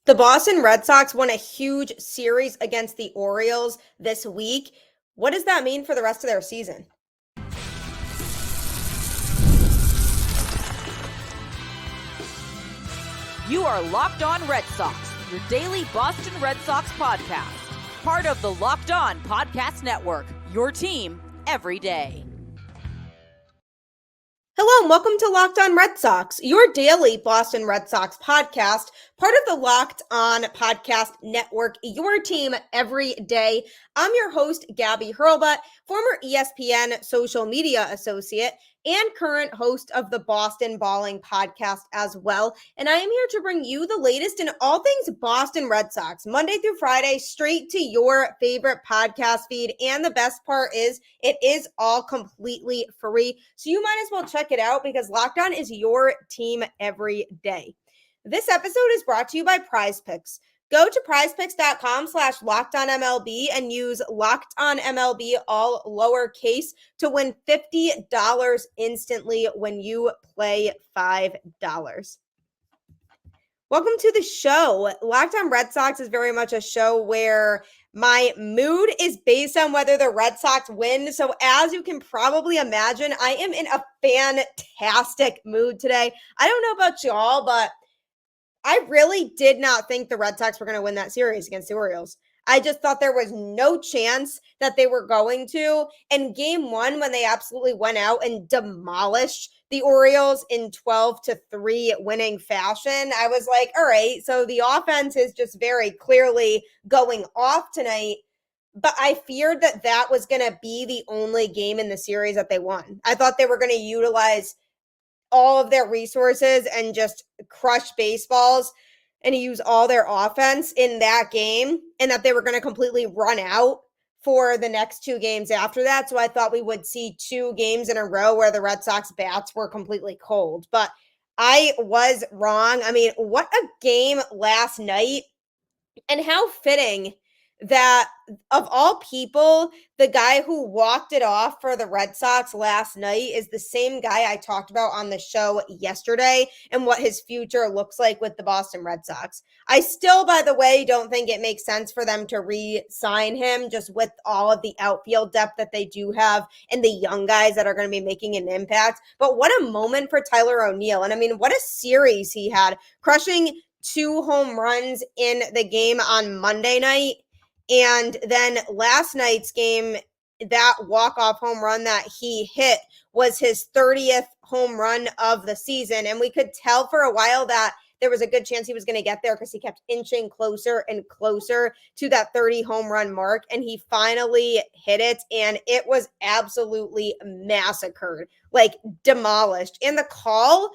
The Boston Red Sox won a huge series against the Orioles this week. What does that mean for the rest of their season? You are Locked On Red Sox, your daily Boston Red Sox podcast. Part of the Locked On Podcast Network, your team every day. Hello and welcome to Locked On Red Sox, your daily Boston Red Sox podcast, part of the Locked On Podcast Network, your team every day. I'm your host, Gabby Hurlbut, former ESPN social media associate and current host of the Boston Balling podcast as well. And I am here to bring you the latest in all things Boston Red Sox, Monday through Friday, straight to your favorite podcast feed. And the best part is it is all completely free. So you might as well check it out because Locked On is your team every day. This episode is brought to you by PrizePicks. Go to prizepicks.com/LockedOnMLB and use LockedOnMLB all lowercase to win $50 instantly when you play $5. Welcome to the show. Locked On Red Sox is very much a show where my mood is based on whether the Red Sox win. So as you can probably imagine, I am in a fantastic mood today. I don't know about y'all, but I really did not think the Red Sox were going to win that series against the Orioles. I just thought there was no chance that they were going to. And game one, when they absolutely went out and demolished the Orioles in 12-3 winning fashion, I was like, all right, so the offense is just very clearly going off tonight. But I feared that that was going to be the only game in the series that they won. I thought they were going to utilize all of their resources and just crush baseballs and use all their offense in that game, and that they were going to completely run out for the next two games after that. So I thought we would see two games in a row where the Red Sox bats were completely cold. But I was wrong. I mean, what a game last night, and how fitting that of all people, the guy who walked it off for the Red Sox last night is the same guy I talked about on the show yesterday and what his future looks like with the Boston Red Sox. I still, by the way, don't think it makes sense for them to re-sign him just with all of the outfield depth that they do have and the young guys that are going to be making an impact. But what a moment for Tyler O'Neill. And I mean, what a series he had, crushing 2 home runs in the game on Monday night. And then last night's game, that walk-off home run that he hit was his 30th home run of the season. And we could tell for a while that there was a good chance he was going to get there because he kept inching closer and closer to that 30 home run mark. And he finally hit it. And it was absolutely massacred, like demolished. And the call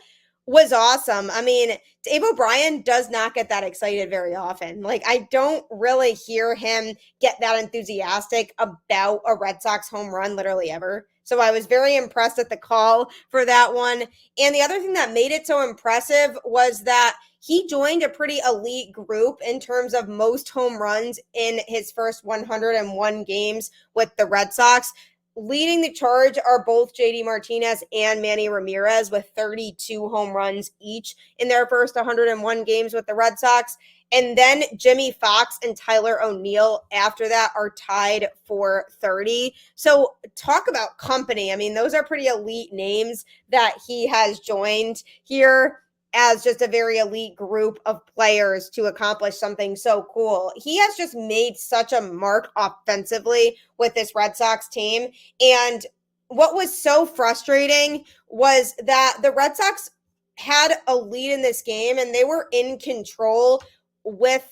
was awesome. I mean, Dave O'Brien does not get that excited very often. Like, I don't really hear him get that enthusiastic about a Red Sox home run literally ever. So I was very impressed at the call for that one. And the other thing that made it so impressive was that he joined a pretty elite group in terms of most home runs in his first 101 games with the Red Sox. Leading the charge are both JD Martinez and Manny Ramirez with 32 home runs each in their first 101 games with the Red Sox. And then Jimmy Fox and Tyler O'Neill after that are tied for 30. So talk about company. I mean, those are pretty elite names that he has joined here as just a very elite group of players to accomplish something so cool. He has just made such a mark offensively with this Red Sox team. And what was so frustrating was that the Red Sox had a lead in this game and they were in control with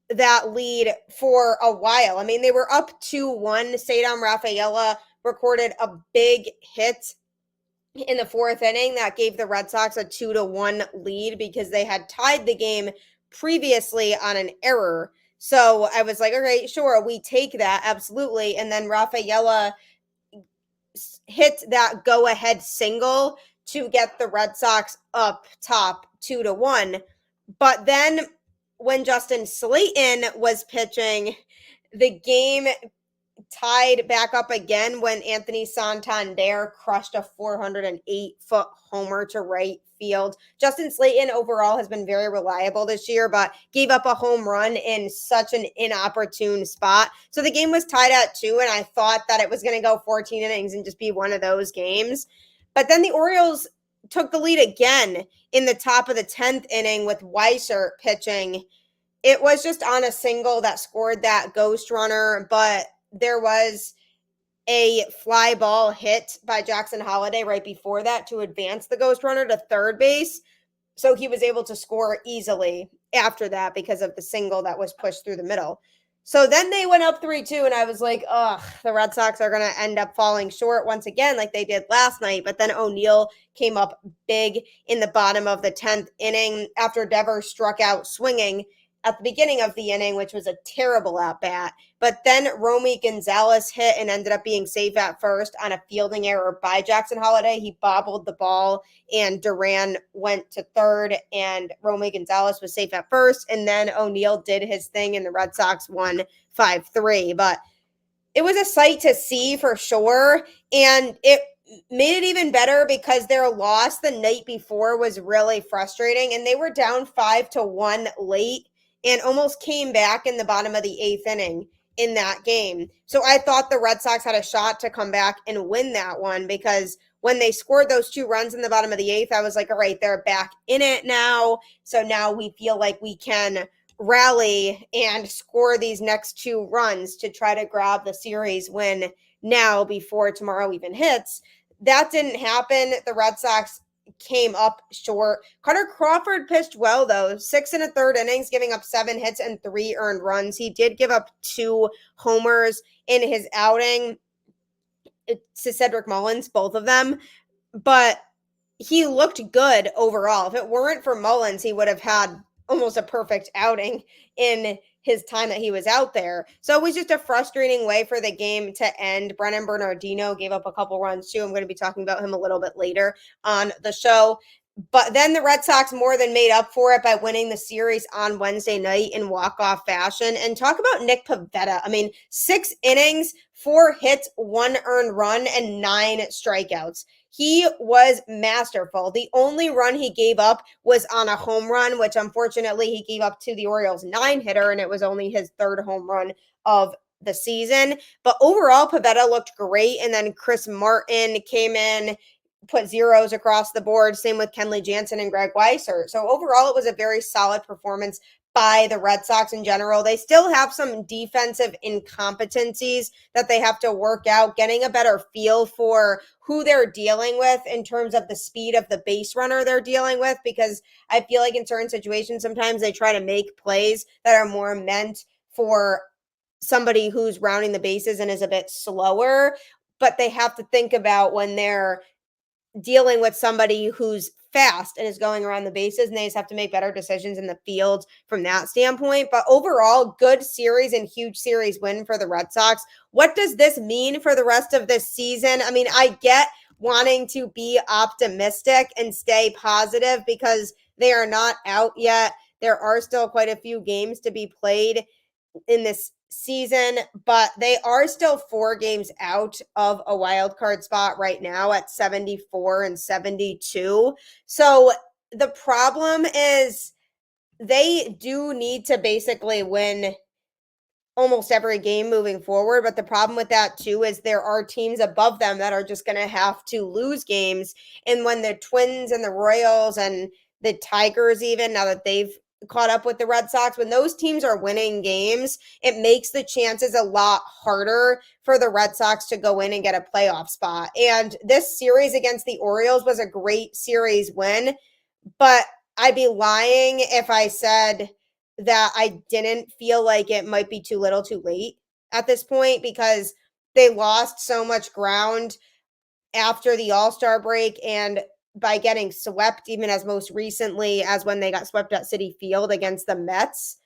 that lead for a while. I mean, they were up 2-1. Cedar Rafaela recorded a big hit in the fourth inning that gave the Red Sox a 2-1 lead because they had tied the game previously on an error. So I was like, okay, sure, we take that, absolutely. And then Rafaela hit that go-ahead single to get the Red Sox up top 2-1. But then when Justin Slayton was pitching, the game tied back up again when Anthony Santander crushed a 408-foot homer to right field. Justin Slayton overall has been very reliable this year, but gave up a home run in such an inopportune spot. So the game was tied at 2, and I thought that it was going to go 14 innings and just be one of those games. But then the Orioles took the lead again in the top of the 10th inning with Weiser pitching. It was just on a single that scored that ghost runner, but there was a fly ball hit by Jackson Holliday right before that to advance the ghost runner to third base. So he was able to score easily after that because of the single that was pushed through the middle. So then they went up 3-2, and I was like, ugh, the Red Sox are going to end up falling short once again like they did last night. But then O'Neill came up big in the bottom of the 10th inning after Devers struck out swinging at the beginning of the inning, which was a terrible at-bat. But then Romy Gonzalez hit and ended up being safe at first on a fielding error by Jackson Holliday. He bobbled the ball, and Duran went to third, and Romy Gonzalez was safe at first. And then O'Neill did his thing, and the Red Sox won 5-3. But it was a sight to see for sure, and it made it even better because their loss the night before was really frustrating, and they were down 5-1 late and almost came back in the bottom of the 8th inning in that game. So I thought the Red Sox had a shot to come back and win that one, because when they scored those 2 runs in the bottom of the 8th, I was like, all right, they're back in it now. So now we feel like we can rally and score these next 2 runs to try to grab the series win now before tomorrow even hits. That didn't happen. The Red Sox came up short. Carter Crawford pitched well, though. 6 1/3 innings, giving up 7 hits and 3 earned runs. He did give up 2 homers in his outing to Cedric Mullins, both of them. But he looked good overall. If it weren't for Mullins, he would have had almost a perfect outing in his time that he was out there. So it was just a frustrating way for the game to end. Bernardino gave up a couple runs too. I'm going to be talking about him a little bit later on the show. But then the Red Sox more than made up for it by winning the series on Wednesday night in walk-off fashion. And talk about Nick Pivetta. I mean, 6 innings, 4 hits, 1 earned run, and 9 strikeouts. He was masterful. The only run he gave up was on a home run, which unfortunately he gave up to the Orioles 9-hitter, and it was only his 3rd home run of the season. But overall, Pivetta looked great, and then Chris Martin came in, put zeros across the board. Same with Kenley Jansen and Greg Weiser. So overall, it was a very solid performance by the Red Sox in general. They still have some defensive incompetencies that they have to work out, getting a better feel for who they're dealing with in terms of the speed of the base runner they're dealing with, because I feel like in certain situations, sometimes they try to make plays that are more meant for somebody who's rounding the bases and is a bit slower, but they have to think about when they're dealing with somebody who's fast and is going around the bases, and they just have to make better decisions in the field from that standpoint. But overall, good series and huge series win for the Red Sox. What does this mean for the rest of this season? I mean, I get wanting to be optimistic and stay positive because they are not out yet. There are still quite a few games to be played in this season, but they are still 4 games out of a wild card spot right now at 74 and 72. So the problem is they do need to basically win almost every game moving forward. But the problem with that too is there are teams above them that are just going to have to lose games. And when the Twins and the Royals and the Tigers, even now that they've caught up with the Red Sox, when those teams are winning games, it makes the chances a lot harder for the Red Sox to go in and get a playoff spot. And this series against the Orioles was a great series win, but I'd be lying if I said that I didn't feel like it might be too little too late at this point, because they lost so much ground after the All-Star break and by getting swept, even as most recently as when they got swept at Citi Field against the Mets.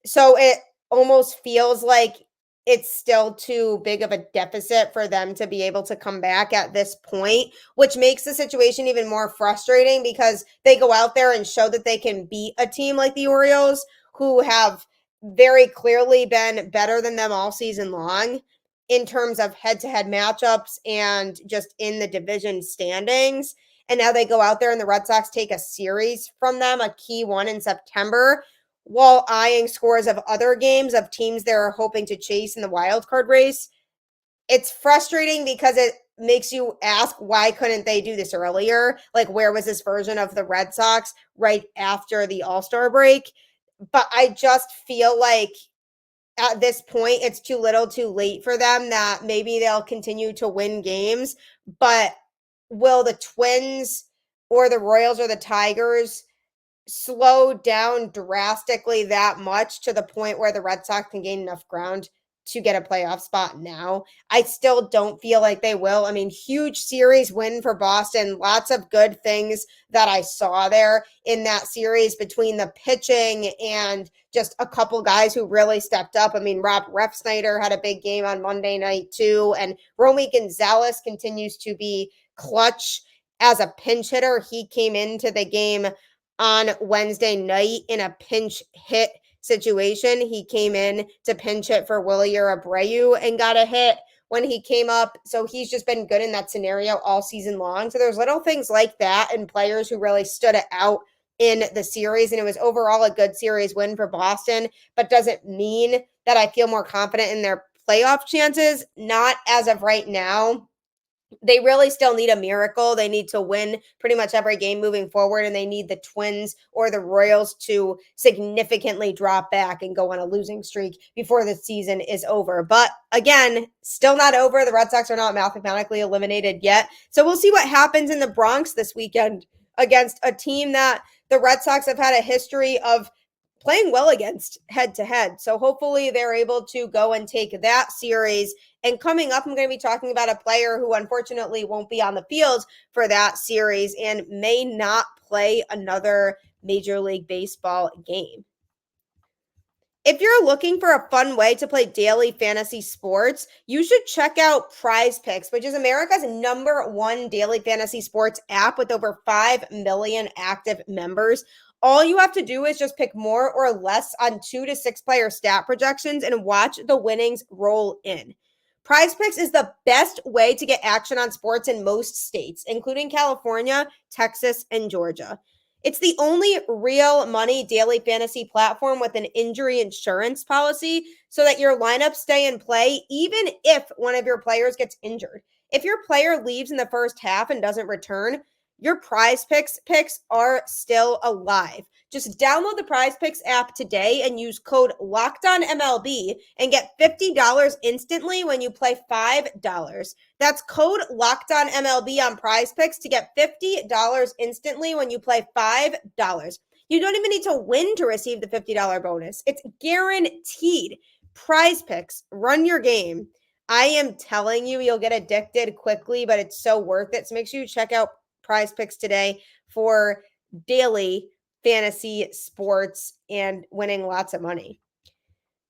So it almost feels like it's still too big of a deficit for them to be able to come back at this point, which makes the situation even more frustrating because they go out there and show that they can beat a team like the Orioles, who have very clearly been better than them all season long. in terms of head-to-head matchups and just in the division standings. And now they go out there and the Red Sox take a series from them, a key one in September, while eyeing scores of other games of teams they're hoping to chase in the wild card race. It's frustrating because it makes you ask, why couldn't they do this earlier? Like, where was this version of the Red Sox right after the All-Star break? But I just feel like at this point, it's too little too late for them, that maybe they'll continue to win games. But will the Twins or the Royals or the Tigers slow down drastically that much to the point where the Red Sox can gain enough ground to get a playoff spot now? I still don't feel like they will. I mean, huge series win for Boston. Lots of good things that I saw there in that series between the pitching and just a couple guys who really stepped up. I mean, Rob Refsnyder had a big game on Monday night too, and Romy Gonzalez continues to be clutch as a pinch hitter. He came into the game on Wednesday night in a pinch hit situation. He came in to pinch hit for Willie Abreu and got a hit when he came up. So he's just been good in that scenario all season long. So there's little things like that and players who really stood out in the series. And it was overall a good series win for Boston, but doesn't mean that I feel more confident in their playoff chances. Not as of right now. They really still need a miracle. They need to win pretty much every game moving forward, and they need the Twins or the Royals to significantly drop back and go on a losing streak before the season is over. But again, still not over. The Red Sox are not mathematically eliminated yet. So we'll see what happens in the Bronx this weekend against a team that the Red Sox have had a history of playing well against head to head. So hopefully they're able to go and take that series. And coming up, I'm going to be talking about a player who unfortunately won't be on the field for that series and may not play another Major League Baseball game. If you're looking for a fun way to play daily fantasy sports, you should check out PrizePicks, which is America's #1 daily fantasy sports app with over 5 million active members. All you have to do is just pick more or less on 2 to 6 player stat projections and watch the winnings roll in. PrizePicks is the best way to get action on sports in most states, including California, Texas, and Georgia. It's the only real money daily fantasy platform with an injury insurance policy so that your lineups stay in play even if one of your players gets injured. If your player leaves in the first half and doesn't return, your PrizePicks picks are still alive. Just download the PrizePicks app today and use code LOCKEDONMLB and get $50 instantly when you play $5. That's code LOCKEDONMLB on PrizePicks to get $50 instantly when you play $5. You don't even need to win to receive the $50 bonus. It's guaranteed. PrizePicks, run your game. I am telling you, you'll get addicted quickly, but it's so worth it. So make sure you check out PrizePicks today for daily fantasy sports and winning lots of money.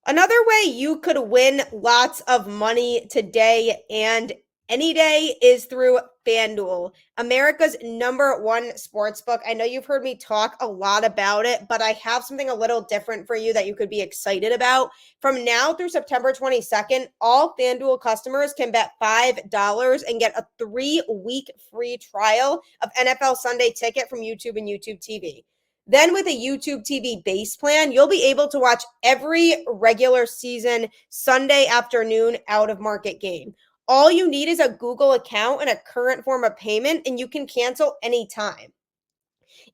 Another way you could win lots of money today and any day is through FanDuel, America's #1 sportsbook. I know you've heard me talk a lot about it, but I have something a little different for you that you could be excited about. From now through September 22nd, all FanDuel customers can bet $5 and get a 3-week free trial of NFL Sunday Ticket from YouTube and YouTube TV. Then with a YouTube TV base plan, you'll be able to watch every regular season Sunday afternoon out of market game. All you need is a Google account and a current form of payment, and you can cancel anytime.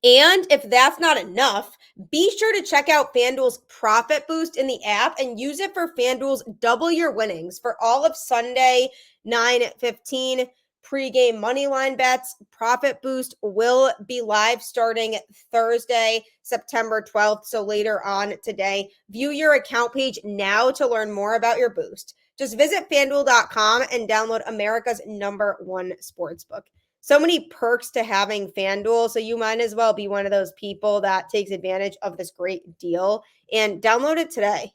And if that's not enough, be sure to check out FanDuel's Profit Boost in the app and use it for FanDuel's Double Your Winnings for all of Sunday 9:15 pregame moneyline bets. Profit Boost will be live starting Thursday, September 12th, so later on today. View your account page now to learn more about your boost. Just visit FanDuel.com and download America's #1 sportsbook. So many perks to having FanDuel, so you might as well be one of those people that takes advantage of this great deal and download it today.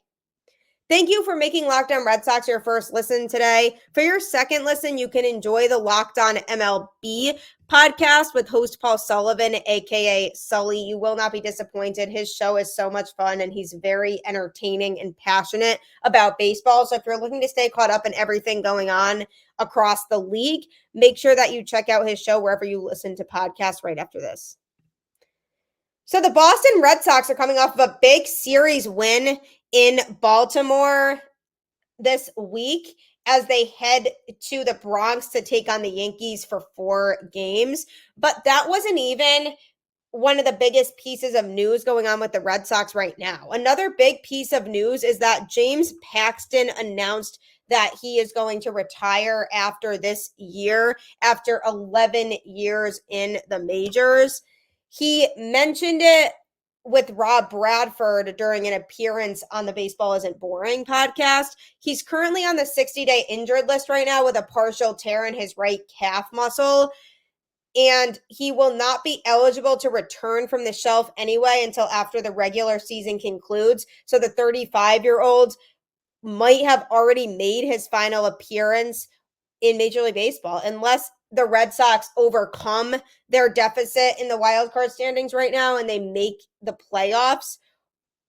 Thank you for making Locked On Red Sox your first listen today. For your second listen, you can enjoy the Locked On MLB podcast with host Paul Sullivan, aka Sully. You will not be disappointed. His show is so much fun and he's very entertaining and passionate about baseball. So if you're looking to stay caught up in everything going on across the league, make sure that you check out his show wherever you listen to podcasts right after this. So the Boston Red Sox are coming off of a big series win in Baltimore this week as they head to the Bronx to take on the Yankees for 4 games. But that wasn't even one of the biggest pieces of news going on with the Red Sox right now. Another big piece of news is that James Paxton announced that he is going to retire after this year, after 11 years in the majors. He mentioned it with Rob Bradford during an appearance on the Baseball Isn't Boring podcast. He's currently on the 60-day injured list right now with a partial tear in his right calf muscle, and he will not be eligible to return from the shelf anyway until after the regular season concludes. So the 35-year-old might have already made his final appearance in Major League Baseball unless the Red Sox overcome their deficit in the wild card standings right now and they make the playoffs,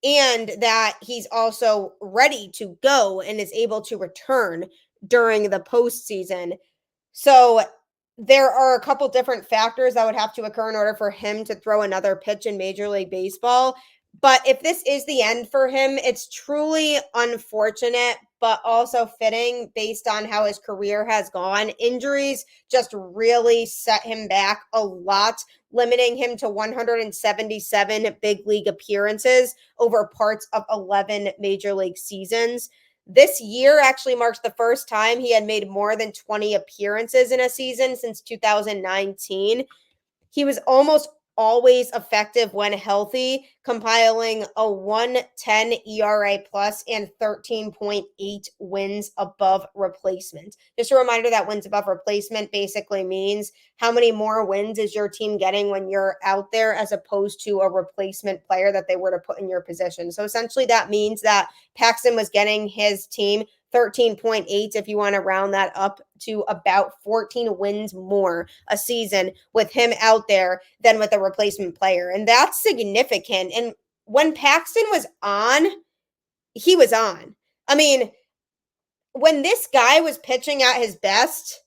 and that he's also ready to go and is able to return during the postseason. So there are a couple different factors that would have to occur in order for him to throw another pitch in Major League Baseball. But if this is the end for him, it's truly unfortunate, but also fitting based on how his career has gone. Injuries just really set him back a lot, limiting him to 177 big league appearances over parts of 11 major league seasons. This year actually marks the first time he had made more than 20 appearances in a season since 2019. He was almost always effective when healthy, compiling a 1.10 ERA plus and 13.8 wins above replacement. Just a reminder that wins above replacement basically means how many more wins is your team getting when you're out there as opposed to a replacement player that they were to put in your position. So essentially that means that Paxton was getting his team 13.8 if you want to round that up to about 14 wins more a season with him out there than with a replacement player. And that's significant. And when Paxton was on, he was on. I mean, when this guy was pitching at his best,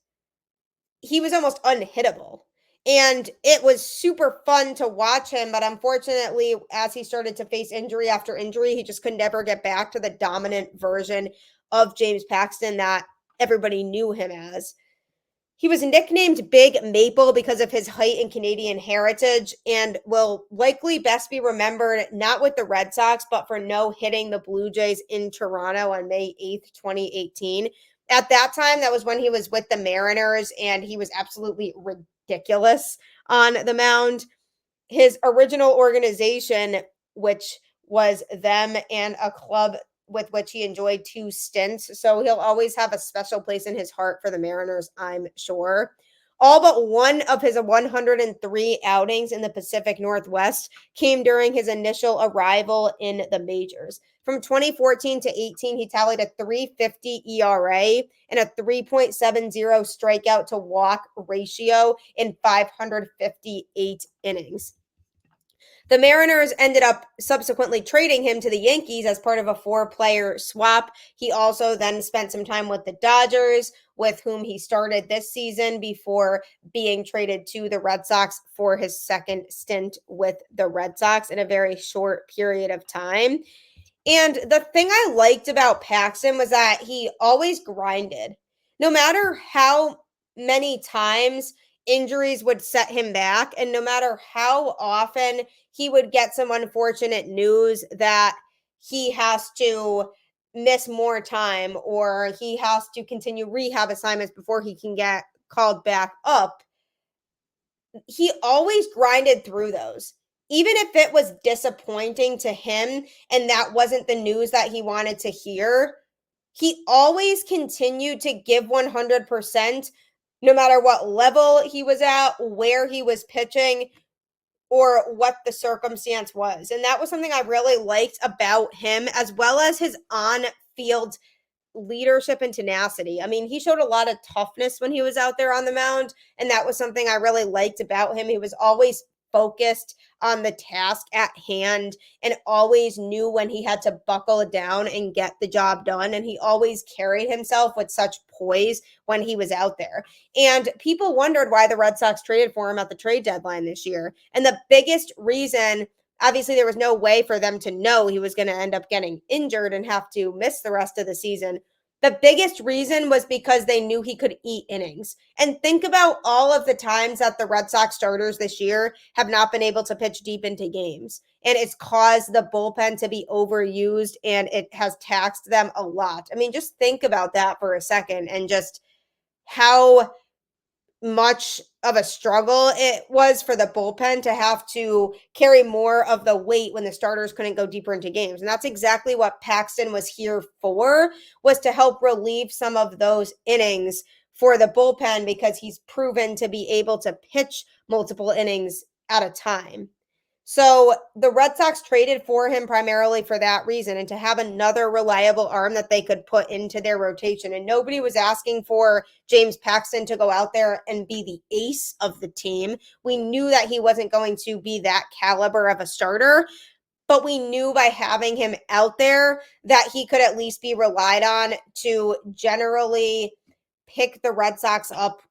he was almost unhittable. And it was super fun to watch him. But unfortunately, as he started to face injury after injury, he just could never get back to the dominant version of James Paxton that everybody knew him as. He was nicknamed Big Maple because of his height and Canadian heritage, and will likely best be remembered not with the Red Sox, but for no-hitting the Blue Jays in Toronto on May 8th, 2018. At that time, that was when he was with the Mariners, and he was absolutely ridiculous on the mound. His original organization, which was them and a club with which he enjoyed 2 stints. So he'll always have a special place in his heart for the Mariners, I'm sure. All but one of his 103 outings in the Pacific Northwest came during his initial arrival in the majors. From 2014 to 18, he tallied a 3.50 ERA and a 3.70 strikeout to walk ratio in 558 innings. The Mariners ended up subsequently trading him to the Yankees as part of a 4-player swap. He also then spent some time with the Dodgers, with whom he started this season before being traded to the Red Sox for his second stint with the Red Sox in a very short period of time. And the thing I liked about Paxton was that he always grinded. No matter how many times injuries would set him back, and no matter how often he would get some unfortunate news that he has to miss more time or he has to continue rehab assignments before he can get called back up, he always grinded through those. Even if it was disappointing to him and that wasn't the news that he wanted to hear, he always continued to give 100%, no matter what level he was at, where he was pitching, or what the circumstance was. And that was something I really liked about him, as well as his on on-field leadership and tenacity. I mean, he showed a lot of toughness when he was out there on the mound, and that was something I really liked about him. He was always focused on the task at hand and always knew when he had to buckle it down and get the job done. And he always carried himself with such poise when he was out there. And people wondered why the Red Sox traded for him at the trade deadline this year. And the biggest reason, obviously, there was no way for them to know he was going to end up getting injured and have to miss the rest of the season. The biggest reason was because they knew he could eat innings. And think about all of the times that the Red Sox starters this year have not been able to pitch deep into games. And it's caused the bullpen to be overused, and it has taxed them a lot. I mean, just think about that for a second and just how much of a struggle it was for the bullpen to have to carry more of the weight when the starters couldn't go deeper into games. And that's exactly what Paxton was here for, was to help relieve some of those innings for the bullpen, because he's proven to be able to pitch multiple innings at a time. So the Red Sox traded for him primarily for that reason, and to have another reliable arm that they could put into their rotation. And nobody was asking for James Paxton to go out there and be the ace of the team. We knew that he wasn't going to be that caliber of a starter, but we knew by having him out there that he could at least be relied on to generally pick the Red Sox up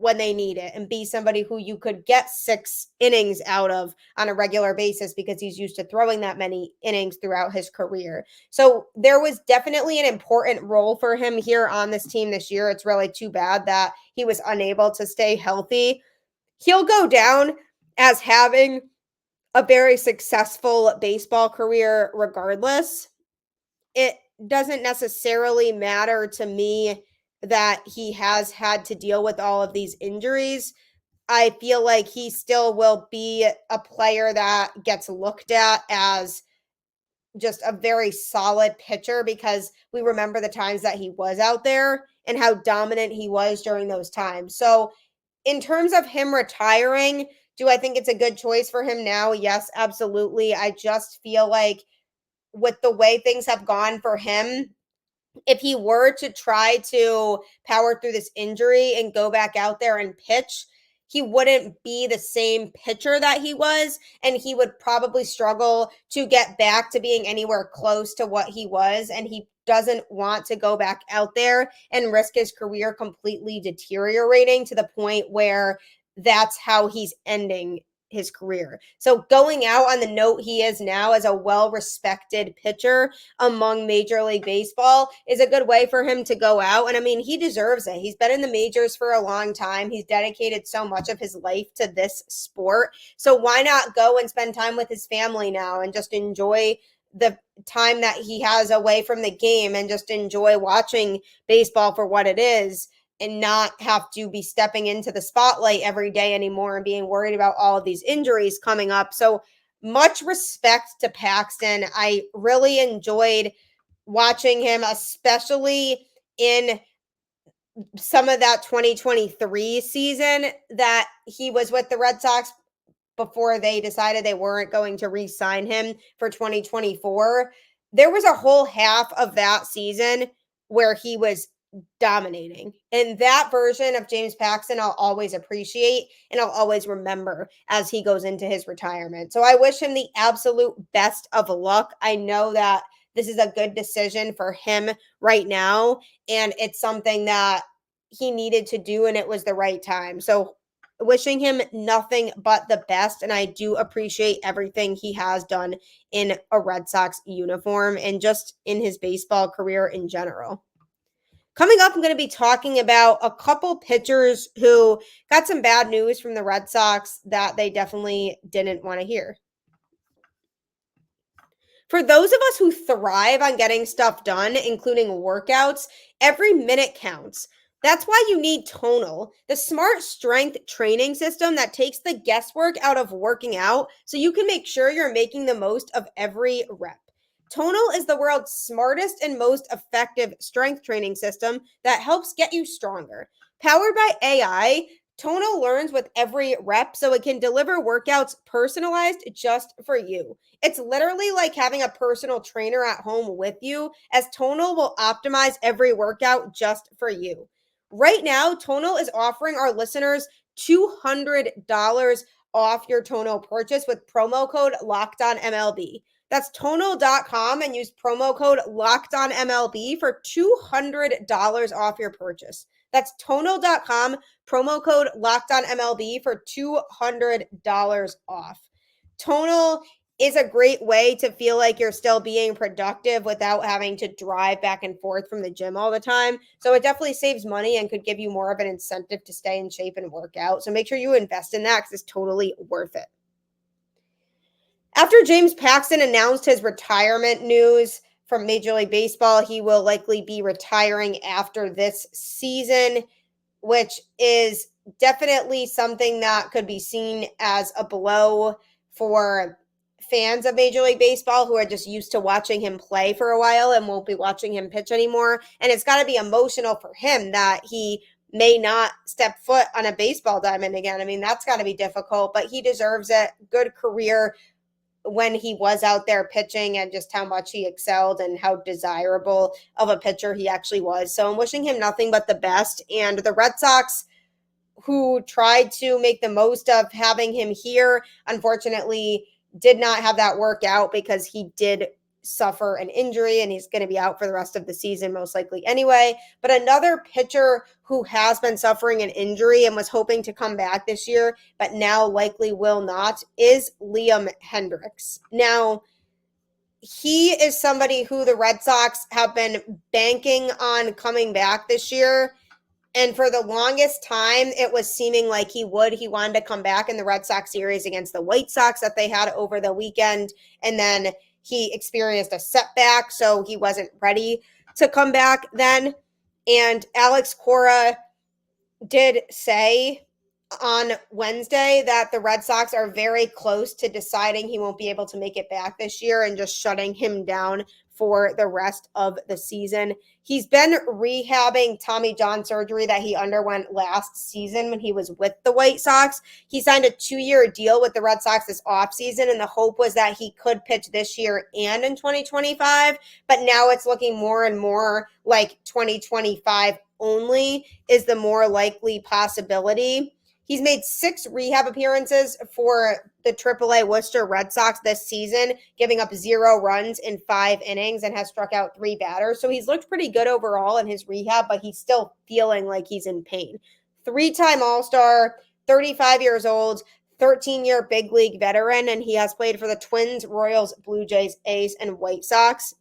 when they need it and be somebody who you could get 6 innings out of on a regular basis, because he's used to throwing that many innings throughout his career. So there was definitely an important role for him here on this team this year. It's really too bad that he was unable to stay healthy. He'll go down as having a very successful baseball career regardless. It doesn't necessarily matter to me that he has had to deal with all of these injuries. I feel like he still will be a player that gets looked at as just a very solid pitcher, because we remember the times that he was out there and how dominant he was during those times. So in terms of him retiring, do I think it's a good choice for him now? Yes, absolutely. I just feel like with the way things have gone for him, if he were to try to power through this injury and go back out there and pitch, he wouldn't be the same pitcher that he was, and he would probably struggle to get back to being anywhere close to what he was. And he doesn't want to go back out there and risk his career completely deteriorating to the point where that's how he's ending his career. So going out on the note he is now as a well-respected pitcher among Major League Baseball is a good way for him to go out. And I mean, he deserves it. He's been in the majors for a long time. He's dedicated so much of his life to this sport. So why not go and spend time with his family now and just enjoy the time that he has away from the game and just enjoy watching baseball for what it is, and not have to be stepping into the spotlight every day anymore and being worried about all of these injuries coming up. So much respect to Paxton. I really enjoyed watching him, especially in some of that 2023 season that he was with the Red Sox before they decided they weren't going to re-sign him for 2024. There was a whole half of that season where he was dominating. And that version of James Paxton, I'll always appreciate and I'll always remember as he goes into his retirement. So I wish him the absolute best of luck. I know that this is a good decision for him right now, and it's something that he needed to do, and it was the right time. So wishing him nothing but the best. And I do appreciate everything he has done in a Red Sox uniform and just in his baseball career in general. Coming up, I'm going to be talking about a couple pitchers who got some bad news from the Red Sox that they definitely didn't want to hear. For those of us who thrive on getting stuff done, including workouts, every minute counts. That's why you need TonaI, the smart strength training system that takes the guesswork out of working out so you can make sure you're making the most of every rep. TonaI is the world's smartest and most effective strength training system that helps get you stronger. Powered by AI, Tono learns with every rep, so it can deliver workouts personalized just for you. It's literally like having a personal trainer at home with you, as Tonal will optimize every workout just for you. Right now, Tonal is offering our listeners $200 off your Tonal purchase with promo code LOCKEDONMLB. That's Tonal.com and use promo code LOCKEDONMLB for $200 off your purchase. That's Tonal.com, promo code LOCKEDONMLB for $200 off. Tonal is a great way to feel like you're still being productive without having to drive back and forth from the gym all the time. So it definitely saves money and could give you more of an incentive to stay in shape and work out. So make sure you invest in that because it's totally worth it. After James Paxton announced his retirement news from Major League Baseball, he will likely be retiring after this season, which is definitely something that could be seen as a blow for fans of Major League Baseball who are just used to watching him play for a while and won't be watching him pitch anymore. And it's got to be emotional for him that he may not step foot on a baseball diamond again. I mean, that's got to be difficult, but he deserves it. Good career when he was out there pitching and just how much he excelled and how desirable of a pitcher he actually was. So I'm wishing him nothing but the best. And the Red Sox, who tried to make the most of having him here, unfortunately did not have that work out because he did suffer an injury and he's going to be out for the rest of the season most likely anyway. But another pitcher who has been suffering an injury and was hoping to come back this year but now likely will not is Liam Hendriks. Now, he is somebody who the Red Sox have been banking on coming back this year. And for the longest time, it was seeming like he would. He wanted to come back in the Red Sox series against the White Sox that they had over the weekend. And then he experienced a setback, so he wasn't ready to come back then. And Alex Cora did say on Wednesday that the Red Sox are very close to deciding he won't be able to make it back this year and just shutting him down for the rest of the season. He's been rehabbing Tommy John surgery that he underwent last season when he was with the White Sox. He signed a 2-year deal with the Red Sox this offseason, and the hope was that he could pitch this year and in 2025, but now it's looking more and more like 2025 only is the more likely possibility. He's made 6 rehab appearances for the AAA Worcester Red Sox this season, giving up 0 runs in 5 innings and has struck out 3 batters. So he's looked pretty good overall in his rehab, but he's still feeling like he's in pain. 3-time All-Star, 35 years old, 13-year big league veteran, and he has played for the Twins, Royals, Blue Jays, A's, and White Sox.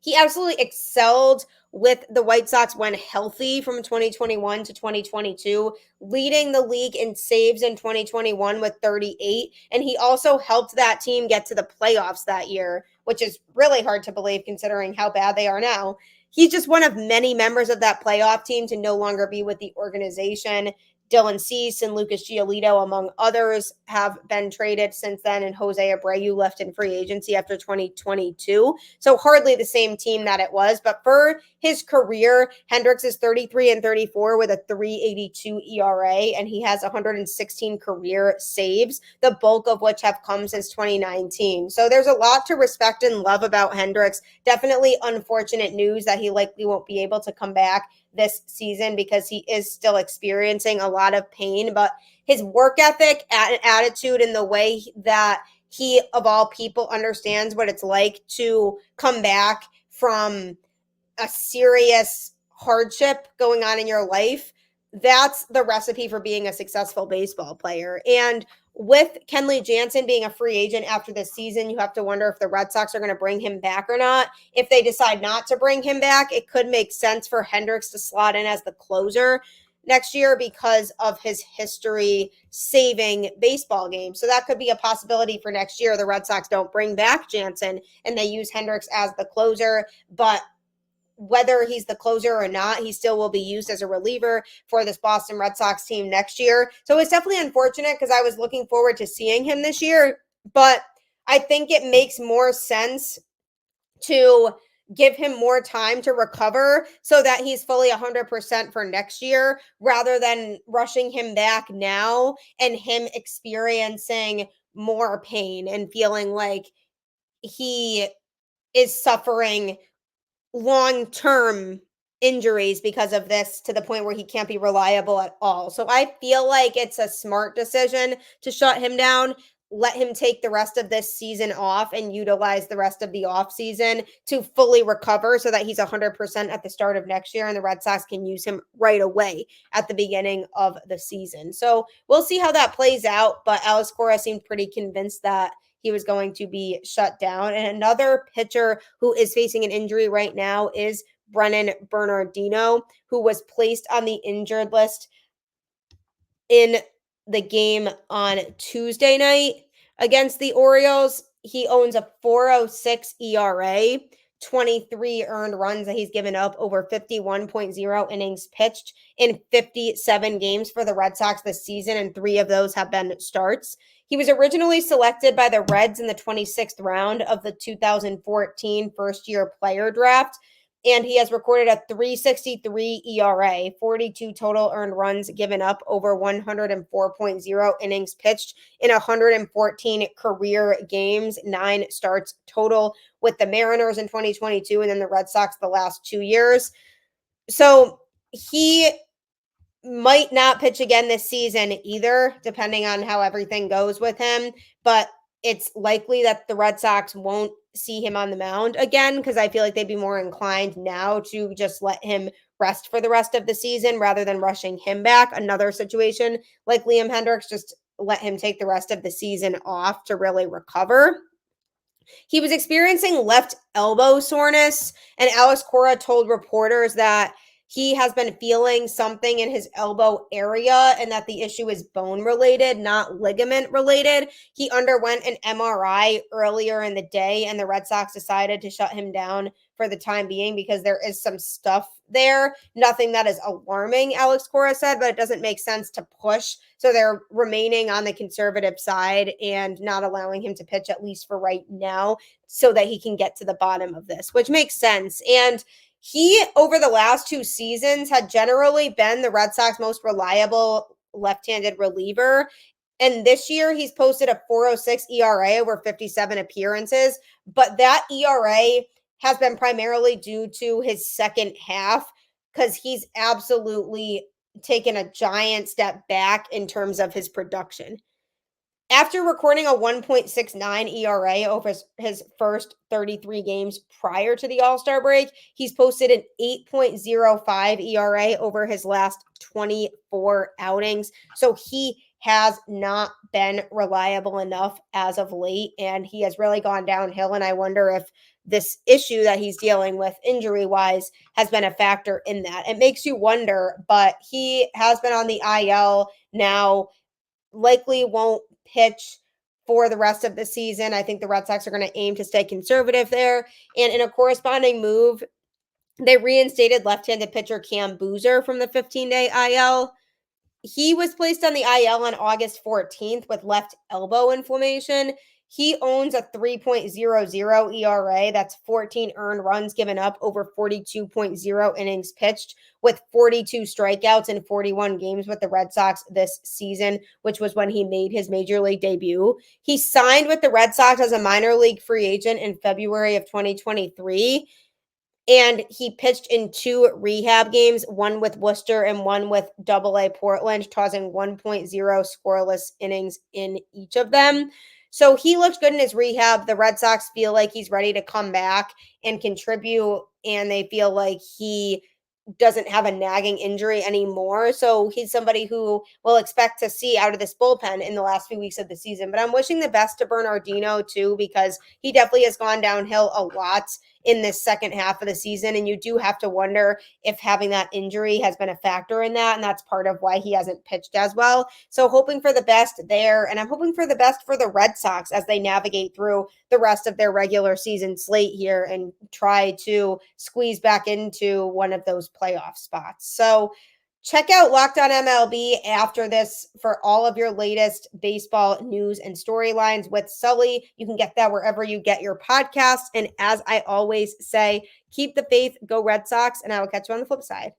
He absolutely excelled with the White Sox when healthy from 2021 to 2022, leading the league in saves in 2021 with 38. And he also helped that team get to the playoffs that year, which is really hard to believe considering how bad they are now. He's just one of many members of that playoff team to no longer be with the organization. Dylan Cease and Lucas Giolito, among others, have been traded since then, and Jose Abreu left in free agency after 2022. So hardly the same team that it was. But for his career, Hendriks is 33-34 with a 3.82 ERA, and he has 116 career saves, the bulk of which have come since 2019. So there's a lot to respect and love about Hendriks. Definitely unfortunate news that he likely won't be able to come back this season because he is still experiencing a lot of pain, but his work ethic and attitude and the way that he, of all people, understands what it's like to come back from a serious hardship going on in your life, that's the recipe for being a successful baseball player. And with Kenley Jansen being a free agent after this season, you have to wonder if the Red Sox are going to bring him back or not. If they decide not to bring him back, it could make sense for Hendriks to slot in as the closer next year because of his history saving baseball games. So that could be a possibility for next year. The Red Sox don't bring back Jansen and they use Hendriks as the closer, but whether he's the closer or not, he still will be used as a reliever for this Boston Red Sox team next year. So it's definitely unfortunate because I was looking forward to seeing him this year, but I think it makes more sense to give him more time to recover so that he's fully 100% for next year, rather than rushing him back now and him experiencing more pain and feeling like he is suffering long-term injuries because of this, to the point where he can't be reliable at all. So I feel like it's a smart decision to shut him down, let him take the rest of this season off, and utilize the rest of the offseason to fully recover so that he's 100% at the start of next year, and the Red Sox can use him right away at the beginning of the season. So we'll see how that plays out, but Alex Cora seemed pretty convinced that he was going to be shut down. And another pitcher who is facing an injury right now is Brennan Bernardino, who was placed on the injured list in the game on Tuesday night against the Orioles. He owns a 4.06 ERA, 23 earned runs that he's given up over 51.0 innings pitched in 57 games for the Red Sox this season, and 3 of those have been starts. He was originally selected by the Reds in the 26th round of the 2014 first-year player draft, and he has recorded a 3.63 ERA, 42 total earned runs given up over 104.0 innings pitched in 114 career games, 9 starts total with the Mariners in 2022 and then the Red Sox the last 2 years. So he might not pitch again this season either, depending on how everything goes with him, but it's likely that the Red Sox won't see him on the mound again, because I feel like they'd be more inclined now to just let him rest for the rest of the season rather than rushing him back. Another situation like Liam Hendriks, just let him take the rest of the season off to really recover. He was experiencing left elbow soreness, and Alex Cora told reporters that he has been feeling something in his elbow area and that the issue is bone related, not ligament related. He underwent an MRI earlier in the day, and the Red Sox decided to shut him down for the time being because there is some stuff there. Nothing that is alarming, Alex Cora said, but it doesn't make sense to push. So they're remaining on the conservative side and not allowing him to pitch, at least for right now, so that he can get to the bottom of this, which makes sense. And he, over the last 2 seasons, had generally been the Red Sox most reliable left-handed reliever. And this year, he's posted a 4.06 ERA over 57 appearances. But that ERA has been primarily due to his second half, because he's absolutely taken a giant step back in terms of his production. After recording a 1.69 ERA over his first 33 games prior to the All-Star break, he's posted an 8.05 ERA over his last 24 outings. So he has not been reliable enough as of late, and he has really gone downhill. And I wonder if this issue that he's dealing with injury-wise has been a factor in that. It makes you wonder, but he has been on the IL now, likely won't pitch for the rest of the season. I think the Red Sox are going to aim to stay conservative there. And in a corresponding move, they reinstated left-handed pitcher Cam Boozer from the 15-day IL. He was placed on the IL on August 14th with left elbow inflammation. He owns a 3.00 ERA. That's 14 earned runs given up over 42.0 innings pitched, with 42 strikeouts in 41 games with the Red Sox this season, which was when he made his major league debut. He signed with the Red Sox as a minor league free agent in February of 2023. And he pitched in 2 rehab games, one with Worcester and one with AA Portland, tossing 1.0 scoreless innings in each of them. So he looked good in his rehab. The Red Sox feel like he's ready to come back and contribute, and they feel like he doesn't have a nagging injury anymore. So he's somebody who we'll expect to see out of this bullpen in the last few weeks of the season. But I'm wishing the best to Bernardino too, because he definitely has gone downhill a lot in this second half of the season. And you do have to wonder if having that injury has been a factor in that. And that's part of why he hasn't pitched as well. So hoping for the best there. And I'm hoping for the best for the Red Sox as they navigate through the rest of their regular season slate here and try to squeeze back into one of those playoff spots. So Check out Locked On MLB after this for all of your latest baseball news and storylines with Sully. You can get that wherever you get your podcasts. And as I always say, keep the faith, go Red Sox, and I will catch you on the flip side.